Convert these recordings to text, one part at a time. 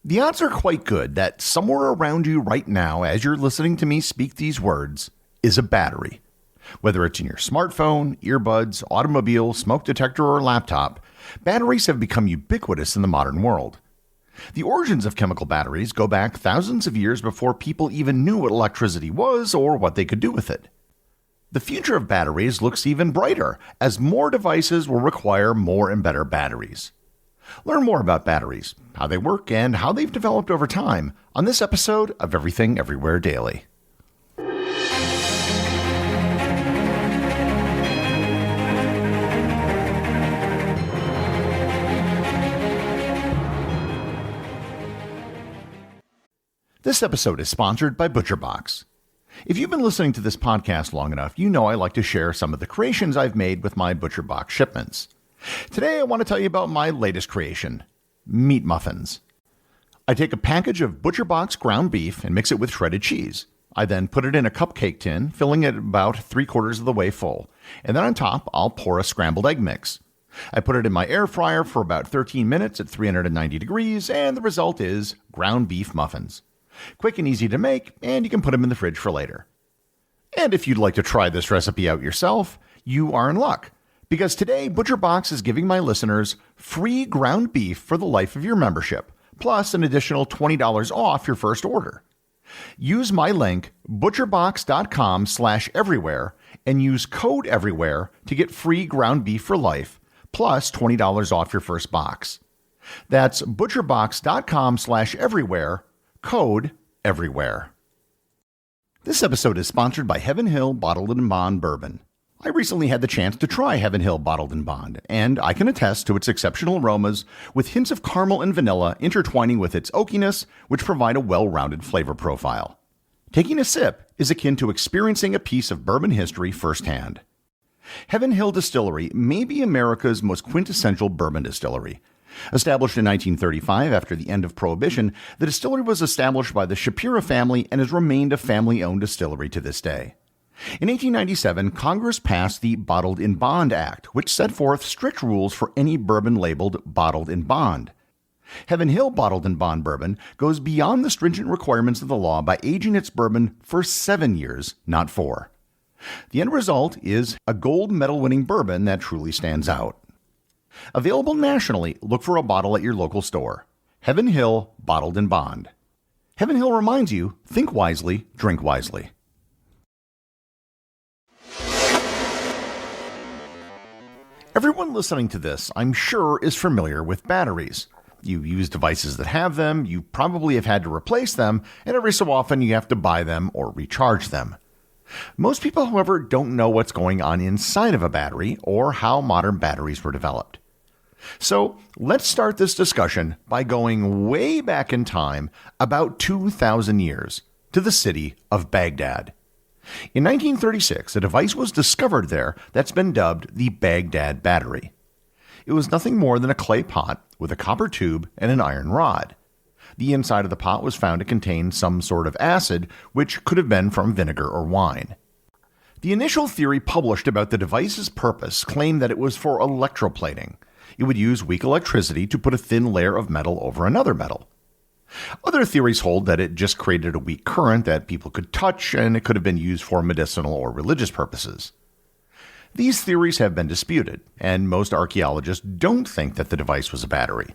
The odds are quite good that somewhere around you right now, as you're listening to me speak these words, is a battery. Whether it's in your smartphone, earbuds, automobile, smoke detector, or laptop, batteries have become ubiquitous in the modern world. The origins of chemical batteries go back thousands of years before people even knew what electricity was or what they could do with it. The future of batteries looks even brighter, as more devices will require more and better batteries. Learn more about batteries, how they work, and how they've developed over time on this episode of Everything Everywhere Daily. This episode is sponsored by ButcherBox. If you've been listening to this podcast long enough, you know I like to share some of the creations I've made with my ButcherBox shipments. Today, I want to tell you about my latest creation, meat muffins. I take a package of ButcherBox ground beef and mix it with shredded cheese. I then put it in a cupcake tin, filling it about 3/4 of the way full. And then on top, I'll pour a scrambled egg mix. I put it in my air fryer for about 13 minutes at 390 degrees, and the result is ground beef muffins. Quick and easy to make, and you can put them in the fridge for later. And if you'd like to try this recipe out yourself, you are in luck. Because today, ButcherBox is giving my listeners free ground beef for the life of your membership, plus an additional $20 off your first order. Use my link, butcherbox.com/everywhere, and use code everywhere to get free ground beef for life, plus $20 off your first box. That's butcherbox.com/everywhere, code everywhere. This episode is sponsored by Heaven Hill Bottled and Bond Bourbon. I recently had the chance to try Heaven Hill Bottled and Bond, and I can attest to its exceptional aromas with hints of caramel and vanilla intertwining with its oakiness, which provide a well-rounded flavor profile. Taking a sip is akin to experiencing a piece of bourbon history firsthand. Heaven Hill Distillery may be America's most quintessential bourbon distillery. Established in 1935 after the end of Prohibition, the distillery was established by the Shapiro family and has remained a family-owned distillery to this day. In 1897, Congress passed the Bottled in Bond Act, which set forth strict rules for any bourbon labeled bottled in bond. Heaven Hill Bottled in Bond Bourbon goes beyond the stringent requirements of the law by aging its bourbon for 7 years, not 4. The end result is a gold medal-winning bourbon that truly stands out. Available nationally, look for a bottle at your local store. Heaven Hill Bottled in Bond. Heaven Hill reminds you, think wisely, drink wisely. Everyone listening to this, I'm sure, is familiar with batteries. You use devices that have them, you probably have had to replace them, and every so often you have to buy them or recharge them. Most people, however, don't know what's going on inside of a battery or how modern batteries were developed. So let's start this discussion by going way back in time, about 2,000 years, to the city of Baghdad. In 1936, a device was discovered there that's been dubbed the Baghdad Battery. It was nothing more than a clay pot with a copper tube and an iron rod. The inside of the pot was found to contain some sort of acid, which could have been from vinegar or wine. The initial theory published about the device's purpose claimed that it was for electroplating. It would use weak electricity to put a thin layer of metal over another metal. Other theories hold that it just created a weak current that people could touch, and it could have been used for medicinal or religious purposes. These theories have been disputed, and most archaeologists don't think that the device was a battery.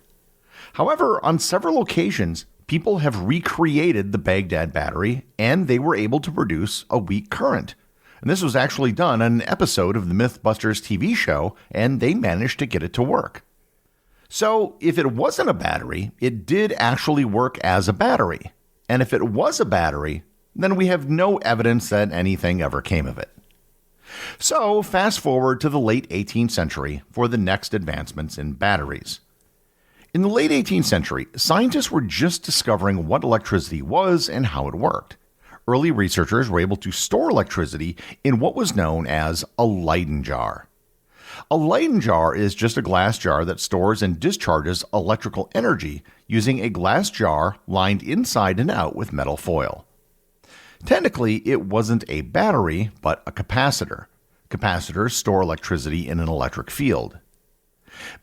However, on several occasions, people have recreated the Baghdad battery, and they were able to produce a weak current. And this was actually done on an episode of the Mythbusters TV show, and they managed to get it to work. So, if it wasn't a battery, it did actually work as a battery. And if it was a battery, then we have no evidence that anything ever came of it. So, fast forward to the late 18th century for the next advancements in batteries. In the late 18th century, scientists were just discovering what electricity was and how it worked. Early researchers were able to store electricity in what was known as a Leyden jar. A Leyden jar is just a glass jar that stores and discharges electrical energy using a glass jar lined inside and out with metal foil. Technically, it wasn't a battery, but a capacitor. Capacitors store electricity in an electric field.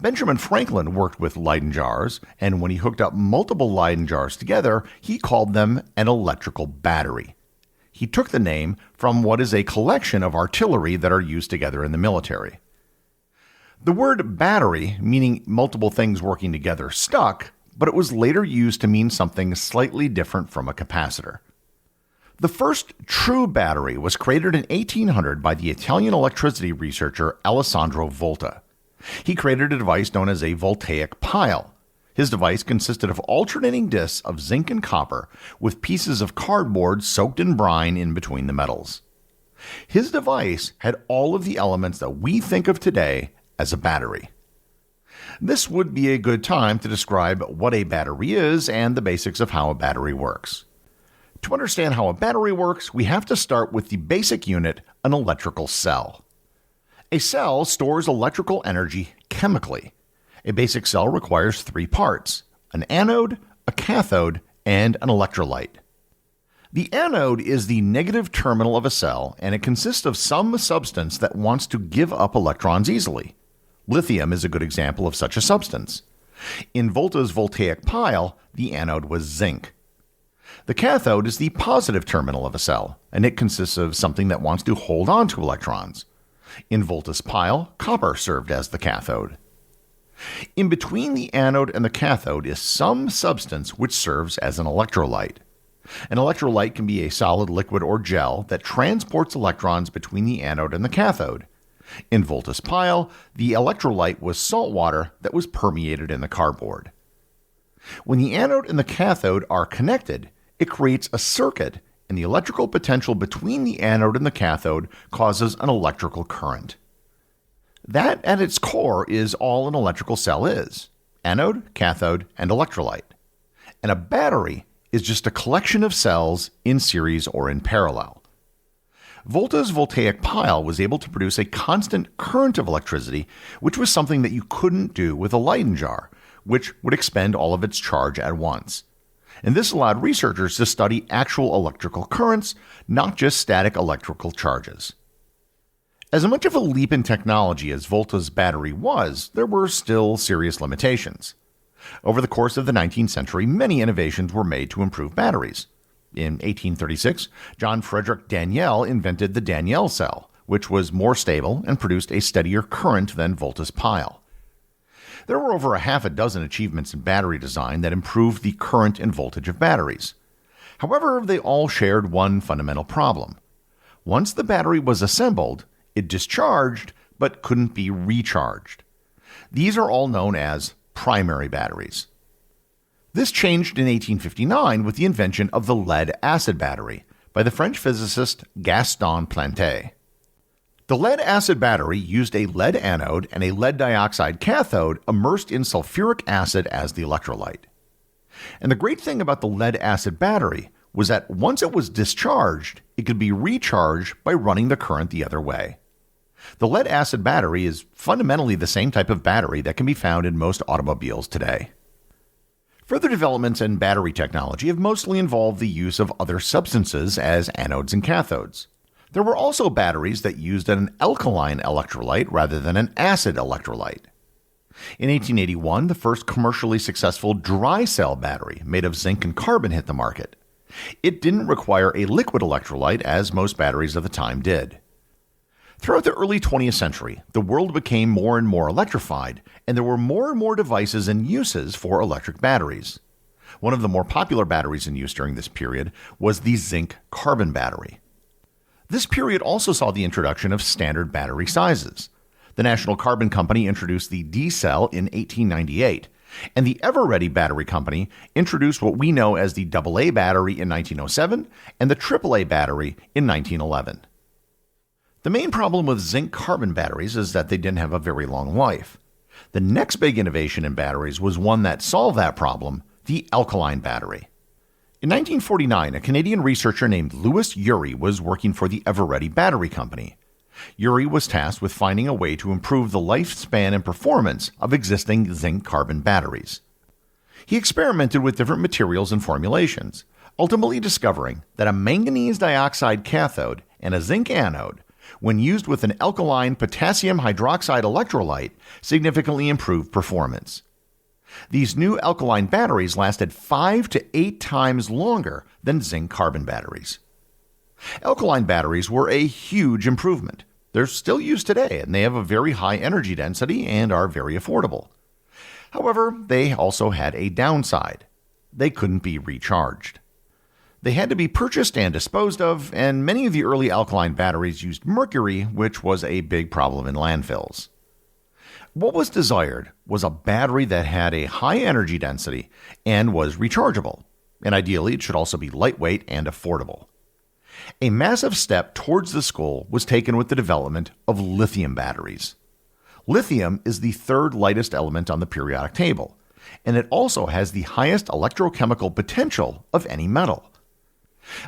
Benjamin Franklin worked with Leyden jars, and when he hooked up multiple Leyden jars together, he called them an electrical battery. He took the name from what is a collection of artillery that are used together in the military. The word battery, meaning multiple things working together, stuck, but it was later used to mean something slightly different from a capacitor. The first true battery was created in 1800 by the Italian electricity researcher Alessandro Volta. He created a device known as a voltaic pile. His device consisted of alternating discs of zinc and copper with pieces of cardboard soaked in brine in between the metals. His device had all of the elements that we think of today as a battery. This would be a good time to describe what a battery is and the basics of how a battery works. To understand how a battery works, we have to start with the basic unit, an electrical cell. A cell stores electrical energy chemically. A basic cell requires three parts: an anode, a cathode, and an electrolyte. The anode is the negative terminal of a cell, and it consists of some substance that wants to give up electrons easily. Lithium is a good example of such a substance. In Volta's voltaic pile, the anode was zinc. The cathode is the positive terminal of a cell, and it consists of something that wants to hold on to electrons. In Volta's pile, copper served as the cathode. In between the anode and the cathode is some substance which serves as an electrolyte. An electrolyte can be a solid, liquid, or gel that transports electrons between the anode and the cathode. In Volta's pile, the electrolyte was salt water that was permeated in the cardboard. When the anode and the cathode are connected, it creates a circuit, and the electrical potential between the anode and the cathode causes an electrical current. That, at its core, is all an electrical cell is: anode, cathode, and electrolyte. And a battery is just a collection of cells in series or in parallel. Volta's voltaic pile was able to produce a constant current of electricity, which was something that you couldn't do with a Leyden jar, which would expend all of its charge at once. And this allowed researchers to study actual electrical currents, not just static electrical charges. As much of a leap in technology as Volta's battery was, there were still serious limitations. Over the course of the 19th century, many innovations were made to improve batteries. In 1836, John Frederick Daniell invented the Daniell cell, which was more stable and produced a steadier current than Volta's pile. There were over a half a dozen achievements in battery design that improved the current and voltage of batteries. However, they all shared one fundamental problem. Once the battery was assembled, it discharged but couldn't be recharged. These are all known as primary batteries. This changed in 1859 with the invention of the lead-acid battery by the French physicist Gaston Planté. The lead-acid battery used a lead anode and a lead dioxide cathode immersed in sulfuric acid as the electrolyte. And the great thing about the lead-acid battery was that once it was discharged, it could be recharged by running the current the other way. The lead-acid battery is fundamentally the same type of battery that can be found in most automobiles today. Further developments in battery technology have mostly involved the use of other substances as anodes and cathodes. There were also batteries that used an alkaline electrolyte rather than an acid electrolyte. In 1881, the first commercially successful dry cell battery made of zinc and carbon hit the market. It didn't require a liquid electrolyte as most batteries of the time did. Throughout the early 20th century, the world became more and more electrified, and there were more and more devices and uses for electric batteries. One of the more popular batteries in use during this period was the zinc-carbon battery. This period also saw the introduction of standard battery sizes. The National Carbon Company introduced the D-cell in 1898, and the Ever-Ready Battery Company introduced what we know as the AA battery in 1907 and the AAA battery in 1911. The main problem with zinc-carbon batteries is that they didn't have a very long life. The next big innovation in batteries was one that solved that problem: the alkaline battery. In 1949, a Canadian researcher named Louis Urey was working for the Ever-Ready Battery Company. Urey was tasked with finding a way to improve the lifespan and performance of existing zinc-carbon batteries. He experimented with different materials and formulations, ultimately discovering that a manganese dioxide cathode and a zinc anode When used with an alkaline potassium hydroxide electrolyte, significantly improved performance. These new alkaline batteries lasted 5 to 8 times longer than zinc-carbon batteries. Alkaline batteries were a huge improvement. They're still used today, and they have a very high energy density and are very affordable. However, they also had a downside. They couldn't be recharged. They had to be purchased and disposed of, and many of the early alkaline batteries used mercury, which was a big problem in landfills. What was desired was a battery that had a high energy density and was rechargeable, and ideally it should also be lightweight and affordable. A massive step towards this goal was taken with the development of lithium batteries. Lithium is the third lightest element on the periodic table, and it also has the highest electrochemical potential of any metal.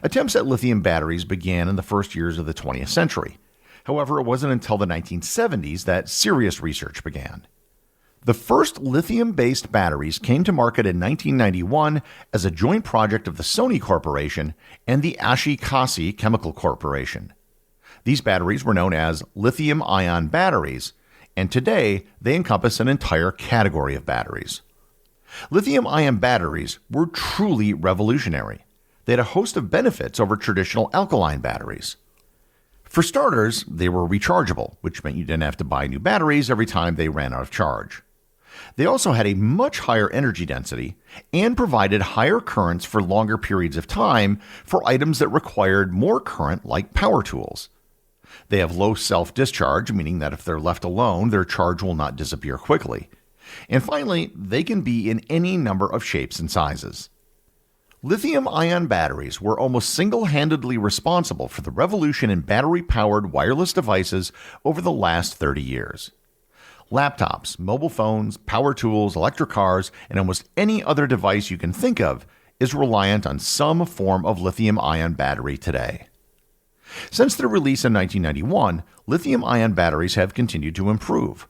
Attempts at lithium batteries began in the first years of the 20th century. However, it wasn't until the 1970s that serious research began. The first lithium-based batteries came to market in 1991 as a joint project of the Sony Corporation and the Ashikashi Chemical Corporation. These batteries were known as lithium-ion batteries, and today they encompass an entire category of batteries. Lithium-ion batteries were truly revolutionary. They had a host of benefits over traditional alkaline batteries. For starters, they were rechargeable, which meant you didn't have to buy new batteries every time they ran out of charge. They also had a much higher energy density and provided higher currents for longer periods of time for items that required more current, like power tools. They have low self-discharge, meaning that if they're left alone, their charge will not disappear quickly. And finally, they can be in any number of shapes and sizes. Lithium-ion batteries were almost single-handedly responsible for the revolution in battery-powered wireless devices over the last 30 years. Laptops, mobile phones, power tools, electric cars, and almost any other device you can think of is reliant on some form of lithium-ion battery today. Since their release in 1991, lithium-ion batteries have continued to improve.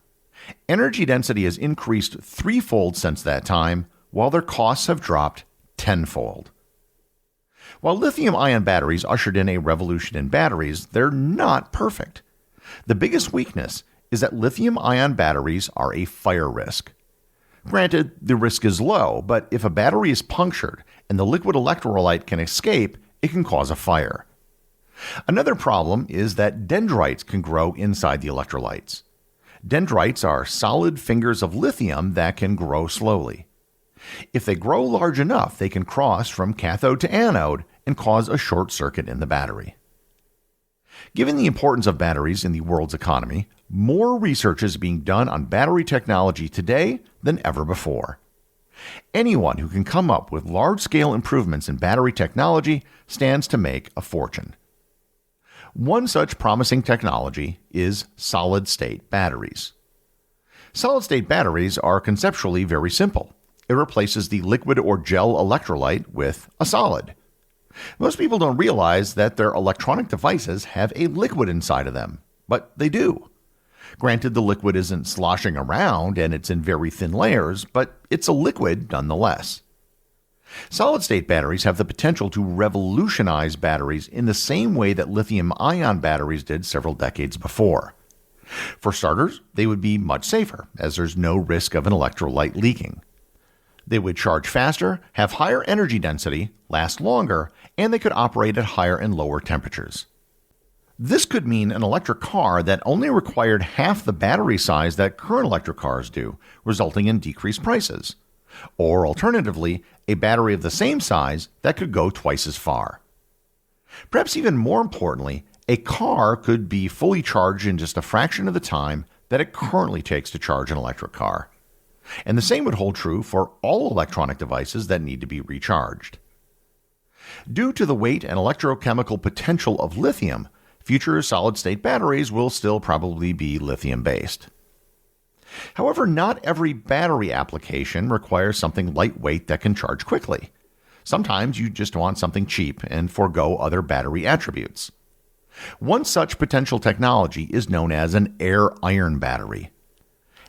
Energy density has increased threefold since that time, while their costs have dropped tenfold. While lithium-ion batteries ushered in a revolution in batteries, they're not perfect. The biggest weakness is that lithium-ion batteries are a fire risk. Granted, the risk is low, but if a battery is punctured and the liquid electrolyte can escape, it can cause a fire. Another problem is that dendrites can grow inside the electrolytes. Dendrites are solid fingers of lithium that can grow slowly. If they grow large enough, they can cross from cathode to anode and cause a short circuit in the battery. Given the importance of batteries in the world's economy, more research is being done on battery technology today than ever before. Anyone who can come up with large-scale improvements in battery technology stands to make a fortune. One such promising technology is solid-state batteries. Solid-state batteries are conceptually very simple. It replaces the liquid or gel electrolyte with a solid. Most people don't realize that their electronic devices have a liquid inside of them, but they do. Granted, the liquid isn't sloshing around and it's in very thin layers, but it's a liquid nonetheless. Solid-state batteries have the potential to revolutionize batteries in the same way that lithium-ion batteries did several decades before. For starters, they would be much safer, as there's no risk of an electrolyte leaking. They would charge faster, have higher energy density, last longer, and they could operate at higher and lower temperatures. This could mean an electric car that only required half the battery size that current electric cars do, resulting in decreased prices. Or alternatively, a battery of the same size that could go twice as far. Perhaps even more importantly, a car could be fully charged in just a fraction of the time that it currently takes to charge an electric car. And the same would hold true for all electronic devices that need to be recharged. Due to the weight and electrochemical potential of lithium, future solid-state batteries will still probably be lithium-based. However, not every battery application requires something lightweight that can charge quickly. Sometimes you just want something cheap and forego other battery attributes. One such potential technology is known as an air-iron battery.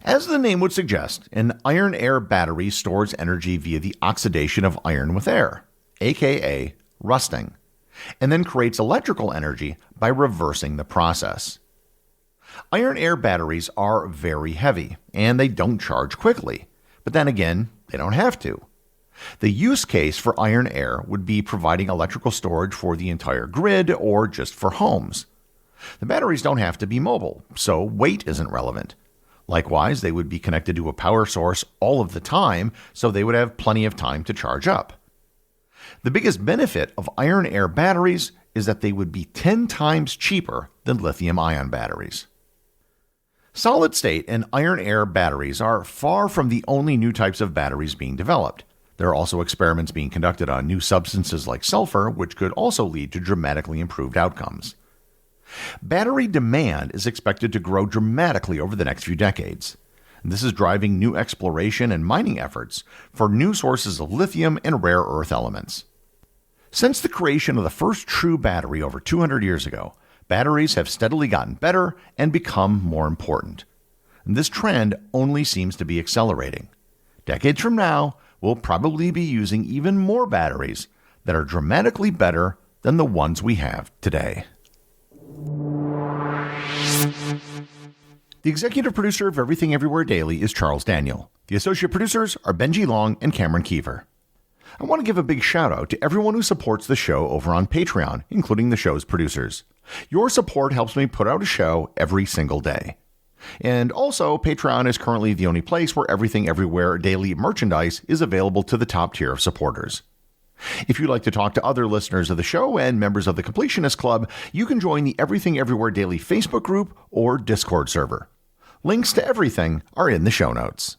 As the name would suggest, an iron-air battery stores energy via the oxidation of iron with air, aka rusting. and then creates electrical energy by reversing the process. Iron-air batteries are very heavy, and they don't charge quickly, but then again, they don't have to. The use case for iron-air would be providing electrical storage for the entire grid or just for homes. The batteries don't have to be mobile, so weight isn't relevant. Likewise, they would be connected to a power source all of the time, so they would have plenty of time to charge up. The biggest benefit of iron-air batteries is that they would be 10 times cheaper than lithium-ion batteries. Solid-state and iron-air batteries are far from the only new types of batteries being developed. There are also experiments being conducted on new substances like sulfur, which could also lead to dramatically improved outcomes. Battery demand is expected to grow dramatically over the next few decades. This is driving new exploration and mining efforts for new sources of lithium and rare earth elements. Since the creation of the first true battery over 200 years ago, batteries have steadily gotten better and become more important. And this trend only seems to be accelerating. Decades from now, we'll probably be using even more batteries that are dramatically better than the ones we have today. The executive producer of Everything Everywhere Daily is Charles Daniel. The associate producers are Benji Long and Cameron Kieffer. I want to give a big shout out to everyone who supports the show over on Patreon, including the show's producers. Your support helps me put out a show every single day. And also, Patreon is currently the only place where Everything Everywhere Daily merchandise is available to the top tier of supporters. If you'd like to talk to other listeners of the show and members of the Completionist Club, you can join the Everything Everywhere Daily Facebook group or Discord server. Links to everything are in the show notes.